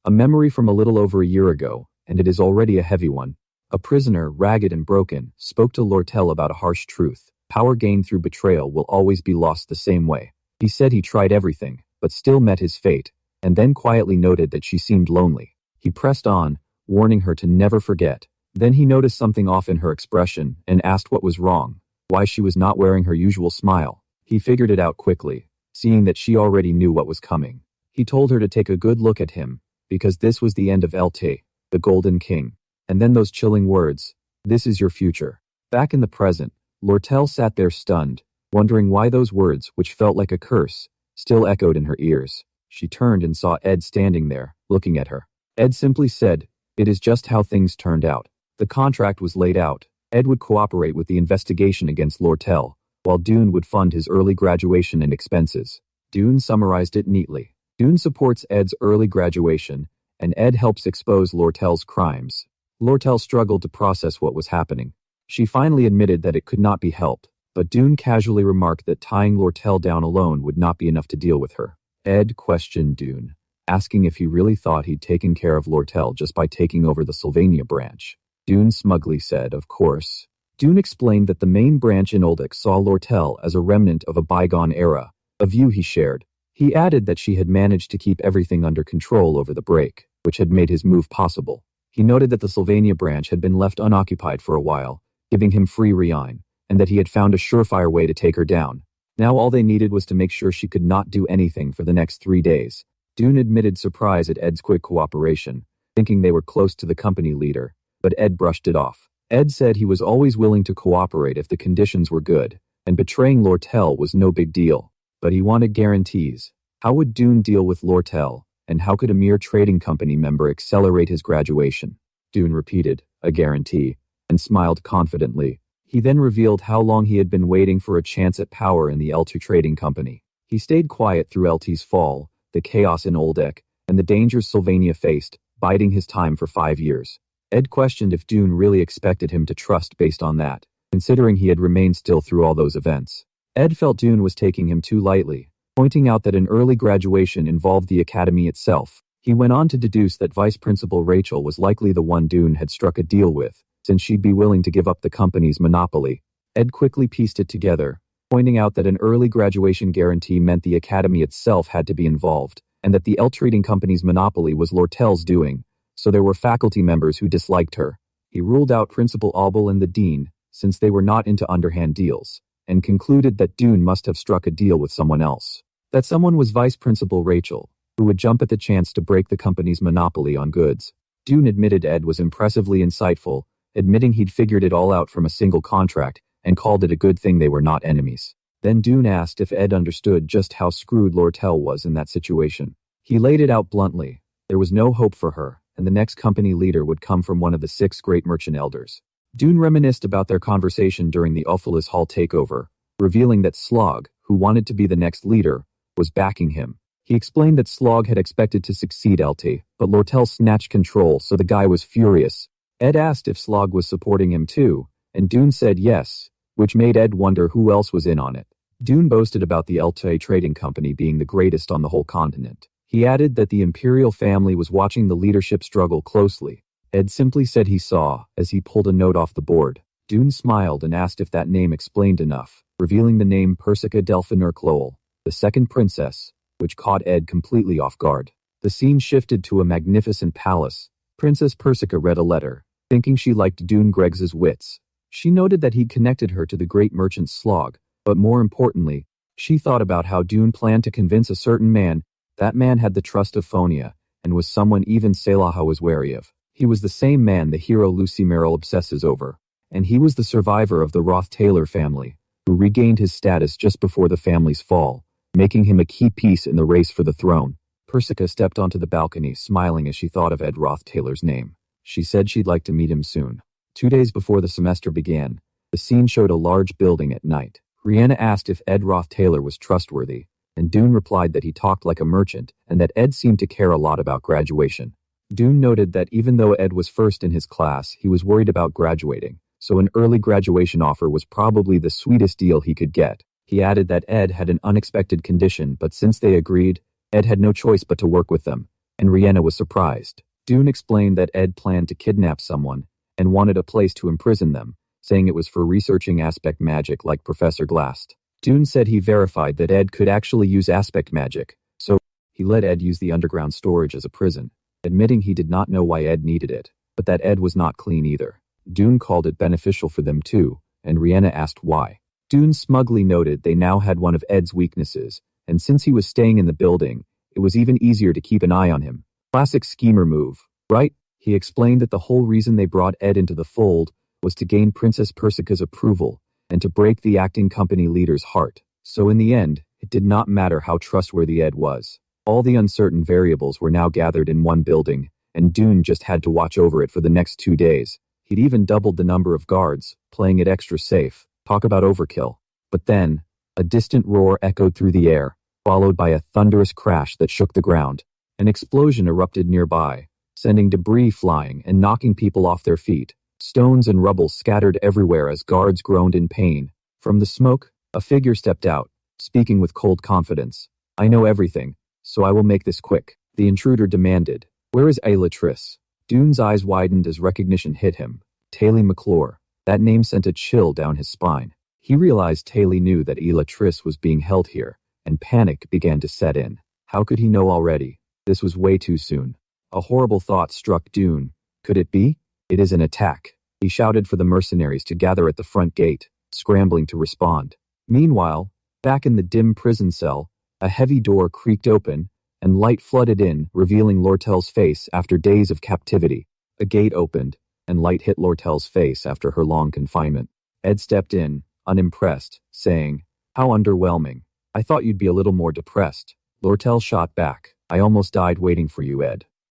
A memory from a little over a year ago, and it is already a heavy one. A prisoner, ragged and broken, spoke to Lortel about a harsh truth. Power gained through betrayal will always be lost the same way. He said he tried everything, but still met his fate, and then quietly noted that she seemed lonely. He pressed on, warning her to never forget. Then he noticed something off in her expression and asked what was wrong, why she was not wearing her usual smile. He figured it out quickly, seeing that she already knew what was coming. He told her to take a good look at him, because this was the end of LT, the Golden King. And then those chilling words, "This is your future." Back in the present, Lortel sat there stunned, wondering why those words, which felt like a curse, still echoed in her ears. She turned and saw Ed standing there, looking at her. Ed simply said, "It is just how things turned out." The contract was laid out. Ed would cooperate with the investigation against Lortel, while Dune would fund his early graduation and expenses. Dune summarized it neatly. Dune supports Ed's early graduation, and Ed helps expose Lortel's crimes. Lortel struggled to process what was happening. She finally admitted that it could not be helped, but Dune casually remarked that tying Lortel down alone would not be enough to deal with her. Ed questioned Dune, asking if he really thought he'd taken care of Lortel just by taking over the Sylvania branch. Dune smugly said, "Of course." Dune explained that the main branch in Oldic saw Lortel as a remnant of a bygone era, a view he shared. He added that she had managed to keep everything under control over the break, which had made his move possible. He noted that the Sylvania branch had been left unoccupied for a while, giving him free rein, and that he had found a surefire way to take her down. Now all they needed was to make sure she could not do anything for the next 3 days. Dune admitted surprise at Ed's quick cooperation, thinking they were close to the company leader, but Ed brushed it off. Ed said he was always willing to cooperate if the conditions were good, and betraying Lortel was no big deal. But he wanted guarantees. How would Dune deal with Lortel, and how could a mere trading company member accelerate his graduation? Dune repeated, "A guarantee," and smiled confidently. He then revealed how long he had been waiting for a chance at power in the L2 trading company. He stayed quiet through LT's fall, the chaos in Oldic, and the dangers Sylvania faced, biding his time for 5 years. Ed questioned if Dune really expected him to trust based on that, considering he had remained still through all those events. Ed felt Dune was taking him too lightly, pointing out that an early graduation involved the academy itself. He went on to deduce that Vice Principal Rachel was likely the one Dune had struck a deal with, since she'd be willing to give up the company's monopoly. Ed quickly pieced it together, pointing out that an early graduation guarantee meant the academy itself had to be involved, and that the L Trading Company's monopoly was Lortel's doing, so there were faculty members who disliked her. He ruled out Principal Abel and the Dean, since they were not into underhand deals, and concluded that Dune must have struck a deal with someone else. That someone was Vice Principal Rachel, who would jump at the chance to break the company's monopoly on goods. Dune admitted Ed was impressively insightful, admitting he'd figured it all out from a single contract, and called it a good thing they were not enemies. Then Dune asked if Ed understood just how screwed Lortel was in that situation. He laid it out bluntly. There was no hope for her, and the next company leader would come from one of the 6 great merchant elders. Dune reminisced about their conversation during the Ophelis Hall takeover, revealing that Slog, who wanted to be the next leader, was backing him. He explained that Slog had expected to succeed LT, but Lortel snatched control, so the guy was furious. Ed asked if Slog was supporting him too, and Dune said yes, which made Ed wonder who else was in on it. Dune boasted about the LT trading company being the greatest on the whole continent. He added that the imperial family was watching the leadership struggle closely. Ed simply said he saw, as he pulled a note off the board. Dune smiled and asked if that name explained enough, revealing the name Persica Delphinurclol, the second princess, which caught Ed completely off guard. The scene shifted to a magnificent palace. Princess Persica read a letter, thinking she liked Dune Greggs's wits. She noted that he'd connected her to the great merchant Slog, but more importantly, she thought about how Dune planned to convince a certain man. That man had the trust of Phonia, and was someone even Salaha was wary of. He was the same man the hero Lucy Merrill obsesses over, and he was the survivor of the RothTaylor family, who regained his status just before the family's fall, making him a key piece in the race for the throne. Persica stepped onto the balcony, smiling as she thought of Ed RothTaylor's name. She said she'd like to meet him soon. 2 days before the semester began, the scene showed a large building at night. Brianna asked if Ed RothTaylor was trustworthy, and Dune replied that he talked like a merchant and that Ed seemed to care a lot about graduation. Dune noted that even though Ed was first in his class, he was worried about graduating, so an early graduation offer was probably the sweetest deal he could get. He added that Ed had an unexpected condition, but since they agreed, Ed had no choice but to work with them. and Rihanna was surprised. Dune explained that Ed planned to kidnap someone and wanted a place to imprison them, saying it was for researching aspect magic like Professor Glast. Dune said he verified that Ed could actually use aspect magic, so he let Ed use the underground storage as a prison, admitting he did not know why Ed needed it, but that Ed was not clean either. Dune called it beneficial for them too, and Rihanna asked why. Dune smugly noted they now had one of Ed's weaknesses, and since he was staying in the building, it was even easier to keep an eye on him. Classic schemer move, right? He explained that the whole reason they brought Ed into the fold was to gain Princess Persica's approval and to break the acting company leader's heart. So in the end, it did not matter how trustworthy Ed was. All the uncertain variables were now gathered in one building, and Dune just had to watch over it for the next 2 days. He'd even doubled the number of guards, playing it extra safe. Talk about overkill. But then, a distant roar echoed through the air, followed by a thunderous crash that shook the ground. An explosion erupted nearby, sending debris flying and knocking people off their feet. Stones and rubble scattered everywhere as guards groaned in pain. From the smoke, a figure stepped out, speaking with cold confidence. "I know everything, so I will make this quick," the intruder demanded. "Where is Isla Triss?" Dune's eyes widened as recognition hit him. Tayley McLore. That name sent a chill down his spine. He realized Tayley knew that Isla Triss was being held here, and panic began to set in. How could he know already? This was way too soon. A horrible thought struck Dune. Could it be? It is an attack. He shouted for the mercenaries to gather at the front gate, scrambling to respond. Meanwhile, back in the dim prison cell, a heavy door creaked open, and light flooded in, revealing Lortel's face after days of captivity. A gate opened, and light hit Lortel's face after her long confinement. Ed stepped in, unimpressed, saying, "How underwhelming. I thought you'd be a little more depressed." Lortel shot back. "I almost died waiting for you, Ed."